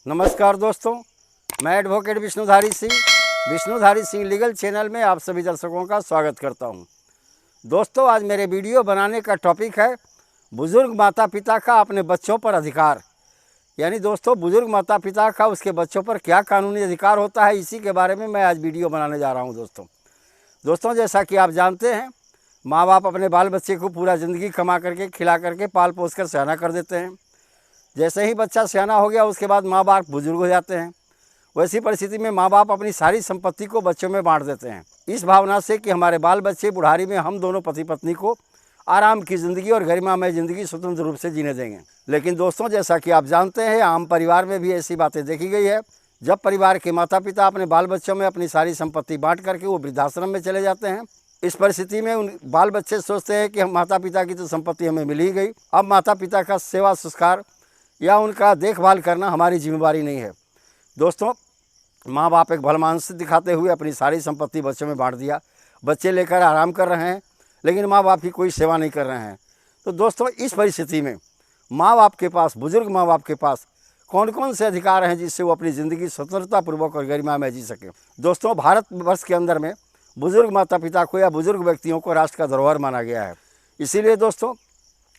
नमस्कार दोस्तों, मैं advocate Vishnudhari Singh legal channel में आप सभी दर्शकों का स्वागत करता हूं। दोस्तों, आज मेरे वीडियो बनाने का टॉपिक है बुजुर्ग माता पिता का अपने बच्चों पर अधिकार। यानी दोस्तों, बुजुर्ग माता पिता का उसके बच्चों पर क्या कानूनी अधिकार होता है, इसी के बारे में मैं आज वीडियो बनाने जा रहा हूँ। दोस्तों, जैसा कि आप जानते हैं, माँ बाप अपने बाल बच्चे को पूरा ज़िंदगी कमा करके खिला करके पाल पोस कर सयाना कर देते हैं। जैसे ही बच्चा सयाना हो गया, उसके बाद माँ बाप बुजुर्ग हो जाते हैं। वैसी परिस्थिति में माँ बाप अपनी सारी संपत्ति को बच्चों में बांट देते हैं, इस भावना से कि हमारे बाल बच्चे बुढ़ारी में हम दोनों पति पत्नी को आराम की ज़िंदगी और गरिमामय ज़िंदगी स्वतंत्र रूप से जीने देंगे। लेकिन दोस्तों, जैसा कि आप जानते हैं, आम परिवार में भी ऐसी बातें देखी गई है। जब परिवार के माता पिता अपने बाल बच्चों में अपनी सारी संपत्ति बांट करके वो वृद्धाश्रम में चले जाते हैं, इस परिस्थिति में उन बाल बच्चे सोचते हैं कि हम माता पिता की तो संपत्ति हमें मिल ही गई, अब माता पिता का सेवा संस्कार या उनका देखभाल करना हमारी जिम्मेदारी नहीं है। दोस्तों, माँ बाप एक भलमानसी दिखाते हुए अपनी सारी संपत्ति बच्चों में बांट दिया। बच्चे लेकर आराम कर रहे हैं, लेकिन माँ बाप की कोई सेवा नहीं कर रहे हैं। तो दोस्तों, इस परिस्थिति में माँ बाप के पास, बुजुर्ग माँ बाप के पास कौन कौन से अधिकार हैं जिससे वो अपनी ज़िंदगी स्वतंत्रतापूर्वक और गरिमा में जी सकें। दोस्तों, भारतवर्ष के अंदर में बुजुर्ग माता पिता को या बुजुर्ग व्यक्तियों को राष्ट्र का धरोहर माना गया है। इसीलिए दोस्तों,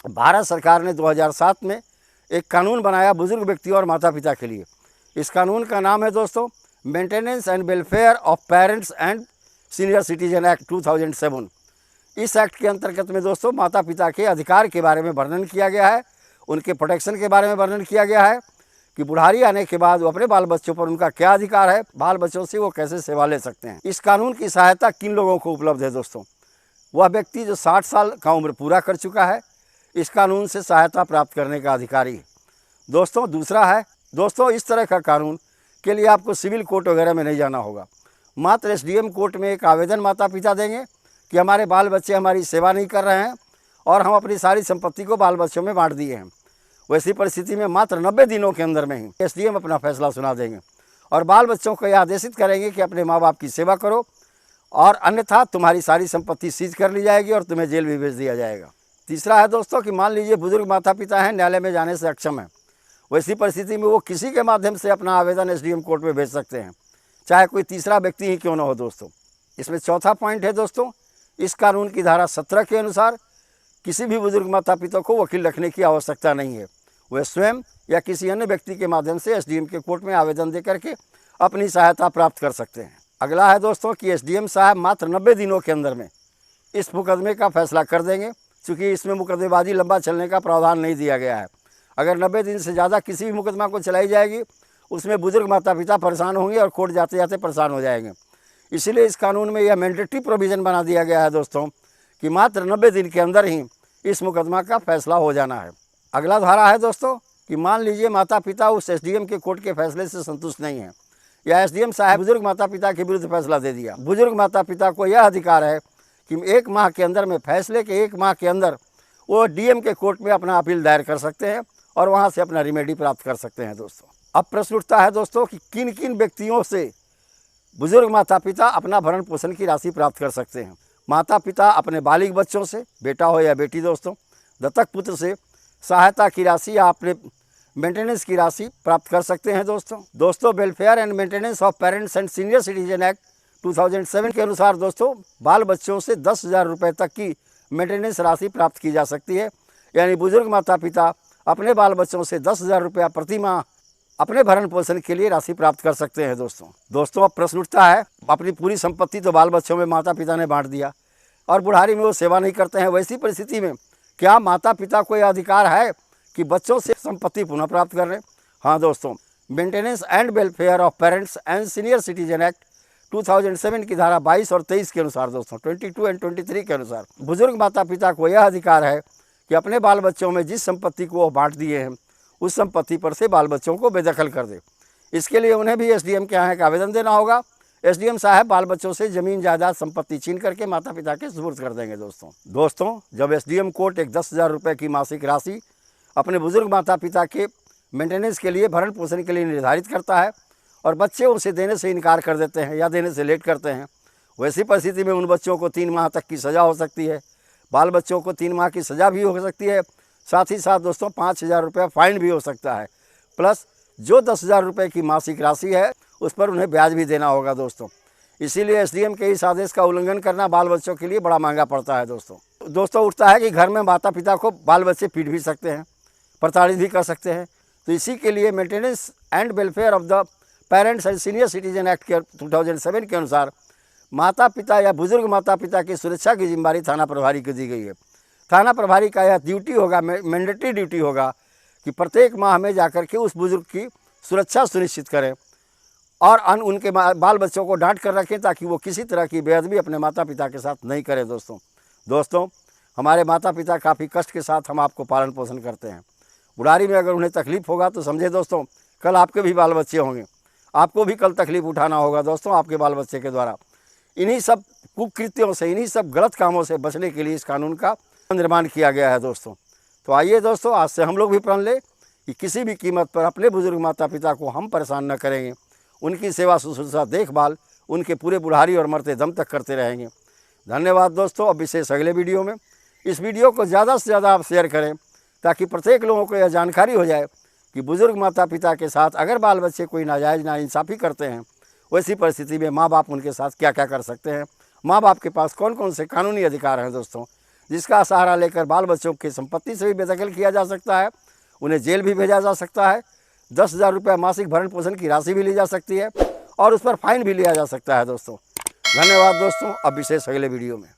भारत सरकार ने 2007 में एक कानून बनाया बुजुर्ग व्यक्तियों और माता पिता के लिए। इस कानून का नाम है दोस्तों maintenance and welfare of parents and senior citizen act 2007। इस एक्ट के अंतर्गत में दोस्तों माता पिता के अधिकार के बारे में वर्णन किया गया है, उनके प्रोटेक्शन के बारे में वर्णन किया गया है कि बुढ़ारी आने के बाद वो अपने बाल बच्चों पर उनका क्या अधिकार है, बाल बच्चों से वो कैसे सेवा ले सकते हैं। इस कानून की सहायता किन लोगों को उपलब्ध है दोस्तों? वह व्यक्ति जो 60 साल का उम्र पूरा कर चुका है, इस कानून से सहायता प्राप्त करने का अधिकारी है। दोस्तों, दूसरा है दोस्तों, इस तरह का कानून के लिए आपको सिविल कोर्ट वगैरह में नहीं जाना होगा। मात्र SDM कोर्ट में एक आवेदन माता पिता देंगे कि हमारे बाल बच्चे हमारी सेवा नहीं कर रहे हैं और हम अपनी सारी संपत्ति को बाल बच्चों में बांट दिए हैं। वैसी परिस्थिति में मात्र 90 दिनों के अंदर में ही SDM अपना फैसला सुना देंगे और बाल बच्चों को यह आदेशित करेंगे कि अपने माँ बाप की सेवा करो, और अन्यथा तुम्हारी सारी संपत्ति सीज कर ली जाएगी और तुम्हें जेल भी भेज दिया जाएगा। तीसरा है दोस्तों कि मान लीजिए बुजुर्ग माता पिता हैं, न्यायालय में जाने से अक्षम है। वैसी परिस्थिति में वो किसी के माध्यम से अपना आवेदन SDM कोर्ट में भेज सकते हैं, चाहे कोई तीसरा व्यक्ति ही क्यों न हो। दोस्तों, इसमें चौथा पॉइंट है दोस्तों, इस कानून की धारा 17 के अनुसार किसी भी बुजुर्ग माता पिता को वकील रखने की आवश्यकता नहीं है। वह स्वयं या किसी अन्य व्यक्ति के माध्यम से SDM के कोर्ट में आवेदन दे करके अपनी सहायता प्राप्त कर सकते हैं। अगला है दोस्तों कि SDM साहब मात्र 90 दिनों के अंदर में इस मुकदमे का फैसला कर देंगे, क्योंकि इसमें मुकदमेबाजी लंबा चलने का प्रावधान नहीं दिया गया है। अगर 90 दिन से ज़्यादा किसी भी मुकदमा को चलाई जाएगी, उसमें बुजुर्ग माता पिता परेशान होंगे और कोर्ट जाते जाते परेशान हो जाएंगे। इसीलिए इस कानून में यह मैंडेटरी प्रोविज़न बना दिया गया है दोस्तों कि मात्र 90 दिन के अंदर ही इस मुकदमा का फैसला हो जाना है। अगला धारा है दोस्तों कि मान लीजिए माता पिता उस SDM के कोर्ट के फैसले से संतुष्ट नहीं है, या SDM साहब बुजुर्ग माता पिता के विरुद्ध फैसला दे दिया। बुजुर्ग माता पिता को यह अधिकार है कि 1 माह के अंदर में, फैसले के 1 माह के अंदर वो DM के कोर्ट में अपना अपील दायर कर सकते हैं और वहाँ से अपना रिमेडी प्राप्त कर सकते हैं। दोस्तों, अब प्रश्न उठता है दोस्तों कि किन किन व्यक्तियों से बुजुर्ग माता पिता अपना भरण पोषण की राशि प्राप्त कर सकते हैं। माता पिता अपने बालिग बच्चों से, बेटा हो या बेटी दोस्तों, दत्तक पुत्र से सहायता की राशि या अपने मेंटेनेंस की राशि प्राप्त कर सकते हैं। दोस्तों, welfare and maintenance of parents and senior citizen act 2007 के अनुसार दोस्तों बाल बच्चों से 10,000 रुपये तक की मेंटेनेंस राशि प्राप्त की जा सकती है। यानी बुजुर्ग माता पिता अपने बाल बच्चों से 10,000 रुपया प्रति माह अपने भरण पोषण के लिए राशि प्राप्त कर सकते हैं। दोस्तों, अब प्रश्न उठता है, अपनी पूरी संपत्ति तो बाल बच्चों में माता पिता ने बांट दिया और बुढ़ारी में वो सेवा नहीं करते हैं। वैसी परिस्थिति में क्या माता पिता को यह अधिकार है कि बच्चों से संपत्ति पुनः प्राप्त कर लें? हाँ दोस्तों, maintenance and welfare of parents and senior citizen act 2007 की धारा 22 और 23 के अनुसार दोस्तों 22 एंड 23 के अनुसार बुजुर्ग माता पिता को यह अधिकार है कि अपने बाल बच्चों में जिस संपत्ति को वो बांट दिए हैं, उस संपत्ति पर से बाल बच्चों को बेदखल कर दे। इसके लिए उन्हें भी SDM के यहाँ एक आवेदन देना होगा। SDM साहब बाल बच्चों से ज़मीन जायदाद संपत्ति छीन करके माता पिता के सुपुर्द कर देंगे। दोस्तों, जब SDM कोर्ट एक 10,000 रुपये की मासिक राशि अपने बुजुर्ग माता पिता के मेंटेनेंस के लिए, भरण पोषण के लिए निर्धारित करता है और बच्चे उसे देने से इनकार कर देते हैं या देने से लेट करते हैं, वैसी परिस्थिति में उन बच्चों को 3 माह तक की सज़ा हो सकती है। बाल बच्चों को 3 माह की सज़ा भी हो सकती है। साथ ही साथ दोस्तों 5,000 रुपया फाइन भी हो सकता है, प्लस जो 10,000 रुपये की मासिक राशि है उस पर उन्हें ब्याज भी देना होगा दोस्तों। इसीलिए एसडीएम के इस आदेश का उल्लंघन करना बाल बच्चों के लिए बड़ा महंगा पड़ता है दोस्तों उठता है कि घर में माता पिता को बाल बच्चे पीट भी सकते हैं, प्रताड़ित भी कर सकते हैं। तो इसी के लिए maintenance and welfare of the parents and senior citizen act के 2007 के अनुसार माता पिता या बुजुर्ग माता पिता की सुरक्षा की जिम्मेदारी थाना प्रभारी को दी गई है। थाना प्रभारी का यह ड्यूटी होगा, मैंडेटरी ड्यूटी होगा कि प्रत्येक माह में जाकर के उस बुजुर्ग की सुरक्षा सुनिश्चित करें और उनके बाल बच्चों को डांट कर रखें ताकि वो किसी तरह की बेअदबी अपने माता पिता के साथ नहीं करें दोस्तों हमारे माता पिता काफ़ी कष्ट के साथ हम आपको पालन पोषण करते हैं। बुढ़ारी में अगर उन्हें तकलीफ़ होगा तो समझे दोस्तों कल आपके भी बाल बच्चे होंगे, आपको भी कल तकलीफ़ उठाना होगा दोस्तों आपके बाल बच्चे के द्वारा। इन्हीं सब कुकृत्यों से, इन्हीं सब गलत कामों से बचने के लिए इस कानून का निर्माण किया गया है दोस्तों। तो आइए दोस्तों आज से हम लोग भी प्रण लें कि किसी भी कीमत पर अपने बुजुर्ग माता पिता को हम परेशान न करेंगे, उनकी सेवा शुश्रूषा देखभाल उनके पूरे बुढ़ारी और मरते दम तक करते रहेंगे। धन्यवाद दोस्तों। अब विशेष अगले वीडियो में इस वीडियो को ज़्यादा से ज़्यादा आप शेयर करें ताकि प्रत्येक लोगों को यह जानकारी हो जाए कि बुजुर्ग माता पिता के साथ अगर बाल बच्चे कोई नाजायज़ नाइंसाफ़ी करते हैं वैसी परिस्थिति में माँ बाप उनके साथ क्या क्या कर सकते हैं, माँ बाप के पास कौन कौन से कानूनी अधिकार हैं दोस्तों, जिसका सहारा लेकर बाल बच्चों की संपत्ति से भी बेदखल किया जा सकता है, उन्हें जेल भी भेजा जा सकता है, 10,000 रुपये मासिक भरण पोषण की राशि भी ली जा सकती है और उस पर फाइन भी लिया जा सकता है दोस्तों। धन्यवाद दोस्तों। अब विशेष अगले वीडियो में।